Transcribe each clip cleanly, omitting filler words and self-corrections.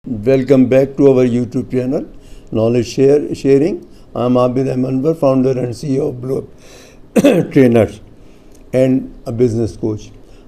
Welcome back to our YouTube channel, Knowledge Sharing. I am Abid Ahmed, founder and CEO of Blue Trainers and a business coach.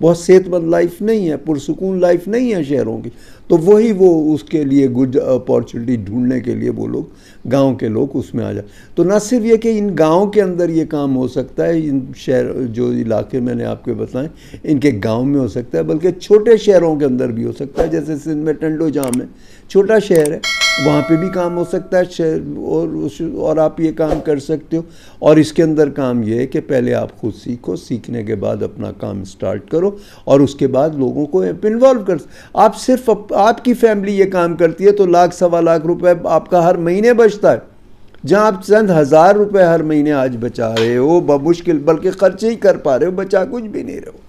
بہت صحت مند life نہیں ہے، پرسکون life نہیں ہے شہروں کی، تو وہی وہ اس کے لیے گڈ اپارچونیٹی ڈھونڈنے کے لیے وہ لوگ گاؤں کے لوگ اس میں آ جائیں۔ تو نہ صرف یہ کہ ان گاؤں کے اندر یہ کام ہو سکتا ہے، ان شہر جو علاقے میں نے آپ کے بتائیں ان کے گاؤں میں ہو سکتا ہے، بلکہ چھوٹے شہروں کے اندر بھی ہو سکتا ہے، جیسے سندھ میں ٹنڈو جام ہے، چھوٹا شہر ہے، وہاں پہ بھی کام ہو سکتا ہے اور آپ یہ کام کر سکتے ہو۔ اور اس کے اندر کام یہ ہے کہ پہلے آپ خود سیکھو، سیکھنے کے بعد اپنا کام سٹارٹ کرو اور اس کے بعد لوگوں کو انوالو کر۔ آپ صرف آپ کی فیملی یہ کام کرتی ہے تو لاکھ سوا لاکھ روپے آپ کا ہر مہینے بچتا ہے، جہاں آپ چند ہزار روپے ہر مہینے آج بچا رہے ہو بمشکل، بلکہ خرچے ہی کر پا رہے ہو، بچا کچھ بھی نہیں رہے ہو۔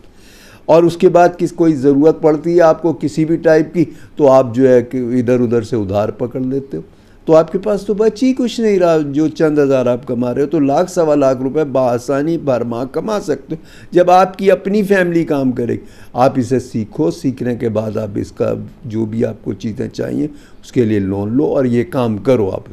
اور اس کے بعد کوئی ضرورت پڑتی ہے آپ کو کسی بھی ٹائپ کی تو آپ جو ہے کہ ادھر ادھر سے ادھار پکڑ لیتے ہو، تو آپ کے پاس تو بچ ہی کچھ نہیں رہا۔ جو چند ہزار آپ کما رہے ہو تو لاکھ سوا لاکھ روپے بآسانی بھر ماہ کما سکتے ہو جب آپ کی اپنی فیملی کام کرے گی۔ آپ اسے سیکھو، سیکھنے کے بعد آپ اس کا جو بھی آپ کو چیزیں چاہیے اس کے لیے لون لو اور یہ کام کرو آپ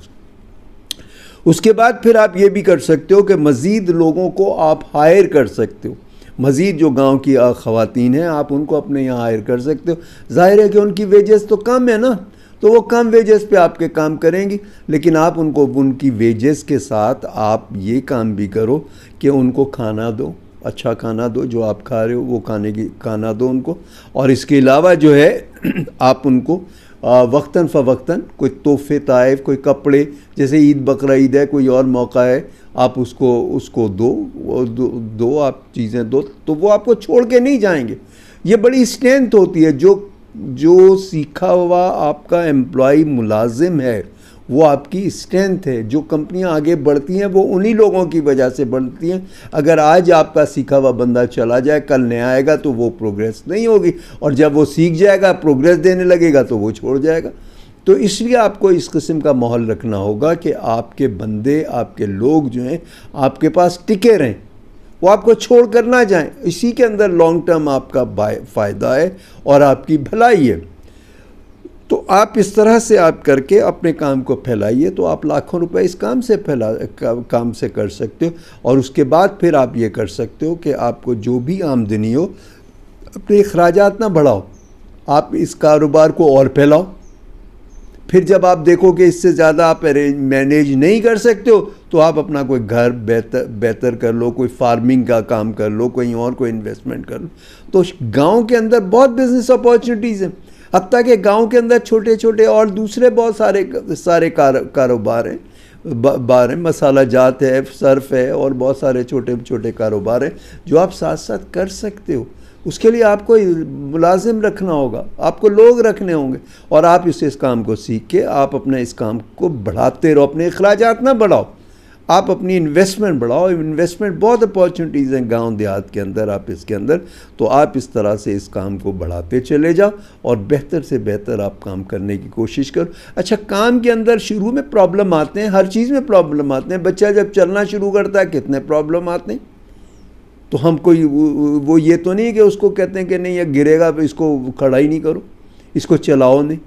اس کے بعد پھر آپ یہ بھی کر سکتے ہو کہ مزید لوگوں کو آپ ہائر کر سکتے ہو، مزید جو گاؤں کی خواتین ہیں آپ ان کو اپنے یہاں ہائر کر سکتے ہو۔ ظاہر ہے کہ ان کی ویجز تو کم ہے نا، تو وہ کم ویجز پہ آپ کے کام کریں گی، لیکن آپ ان کو ان کی ویجز کے ساتھ آپ یہ کام بھی کرو کہ ان کو کھانا دو، اچھا کھانا دو، جو آپ کھا رہے ہو وہ کھانا دو ان کو، اور اس کے علاوہ جو ہے آپ ان کو وقتاً فوقتاً کوئی تحفے تحائف، کوئی کپڑے، جیسے عید بقرعید ہے، کوئی اور موقع ہے، آپ اس کو دو آپ چیزیں دو، تو وہ آپ کو چھوڑ کے نہیں جائیں گے۔ یہ بڑی اسٹرینتھ ہوتی ہے، جو سیکھا ہوا آپ کا امپلائی ملازم ہے وہ آپ کی اسٹرینتھ ہے۔ جو کمپنیاں آگے بڑھتی ہیں وہ انہی لوگوں کی وجہ سے بڑھتی ہیں۔ اگر آج آپ کا سیکھا ہوا بندہ چلا جائے، کل نیا آئے گا تو وہ پروگریس نہیں ہوگی، اور جب وہ سیکھ جائے گا، پروگریس دینے لگے گا تو وہ چھوڑ جائے گا۔ تو اس لیے آپ کو اس قسم کا ماحول رکھنا ہوگا کہ آپ کے بندے، آپ کے لوگ جو ہیں آپ کے پاس ٹکے رہیں، وہ آپ کو چھوڑ کر نہ جائیں۔ اسی کے اندر لانگ ٹرم آپ کا فائدہ ہے اور آپ کی بھلائی ہے۔ تو آپ اس طرح سے آپ کر کے اپنے کام کو پھیلائیے تو آپ لاکھوں روپے اس کام سے کر سکتے ہو، اور اس کے بعد پھر آپ یہ کر سکتے ہو کہ آپ کو جو بھی آمدنی ہو اپنے اخراجات نہ بڑھاؤ، آپ اس کاروبار کو اور پھیلاؤ۔ پھر جب آپ دیکھو کہ اس سے زیادہ آپ مینیج نہیں کر سکتے ہو تو آپ اپنا کوئی گھر بہتر کر لو، کوئی فارمنگ کا کام کر لو، کوئی اور کوئی انویسٹمنٹ کر لو۔ تو گاؤں کے اندر بہت بزنس اپارچونیٹیز ہیں، حتیٰ کہ گاؤں کے اندر چھوٹے چھوٹے اور دوسرے بہت سارے کاروبار ہیں، مسالہ جات ہے، صرف ہے، اور بہت سارے چھوٹے چھوٹے کاروبار ہیں جو آپ ساتھ ساتھ کر سکتے ہو۔ اس کے لیے آپ کو ملازم رکھنا ہوگا، آپ کو لوگ رکھنے ہوں گے، اور آپ اس کام کو سیکھ کے آپ اپنے اس کام کو بڑھاتے رہو۔ اپنے اخراجات نہ بڑھاؤ، آپ اپنی انویسٹمنٹ بڑھاؤ۔ انویسٹمنٹ بہت اپارچونیٹیز ہیں گاؤں دیہات کے اندر، آپ اس کے اندر، تو آپ اس طرح سے اس کام کو بڑھاتے چلے جاؤ اور بہتر سے بہتر آپ کام کرنے کی کوشش کرو۔ اچھا، کام کے اندر شروع میں پرابلم آتے ہیں، ہر چیز میں پرابلم آتے ہیں۔ بچہ جب چلنا شروع کرتا ہے کتنے پرابلم آتے ہیں، تو ہم کوئی وہ یہ تو نہیں کہ اس کو کہتے ہیں کہ نہیں یہ گرے گا اس کو کھڑا ہی نہیں کرو، اس کو چلاؤ نہیں۔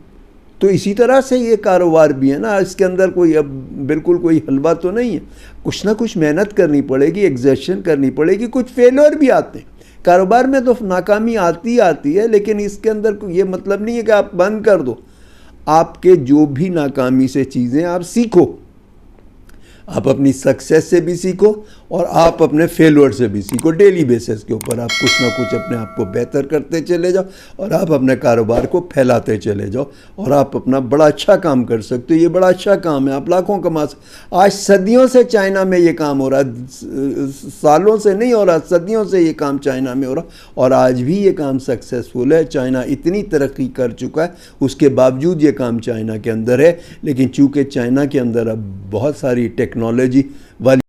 تو اسی طرح سے یہ کاروبار بھی ہے نا، اس کے اندر کوئی اب بالکل کوئی حلوہ تو نہیں ہے، کچھ نہ کچھ محنت کرنی پڑے گی، ایگزرشن کرنی پڑے گی، کچھ فیلور بھی آتے ہیں کاروبار میں، تو ناکامی آتی ہے، لیکن اس کے اندر یہ مطلب نہیں ہے کہ آپ بند کر دو۔ آپ کے جو بھی ناکامی سے چیزیں آپ سیکھو، آپ اپنی سکسیس سے بھی سیکھو اور آپ اپنے فیلور سے بھی سیکھو۔ ڈیلی بیسس کے اوپر آپ کچھ نہ کچھ اپنے آپ کو بہتر کرتے چلے جاؤ اور آپ اپنے کاروبار کو پھیلاتے چلے جاؤ، اور آپ اپنا بڑا اچھا کام کر سکتے ہو۔ یہ بڑا اچھا کام ہے، آپ لاکھوں کما سکتے۔ آج صدیوں سے چائنا میں یہ کام ہو رہا ہے، سالوں سے نہیں ہو رہا، صدیوں سے یہ کام چائنا میں ہو رہا، اور آج بھی یہ کام سکسیسفل ہے۔ چائنا اتنی ترقی کر چکا ہے، اس کے باوجود یہ کام چائنا کے اندر ہے، لیکن چونکہ چائنا کے اندر اب بہت ساری ٹیکنالوجی والی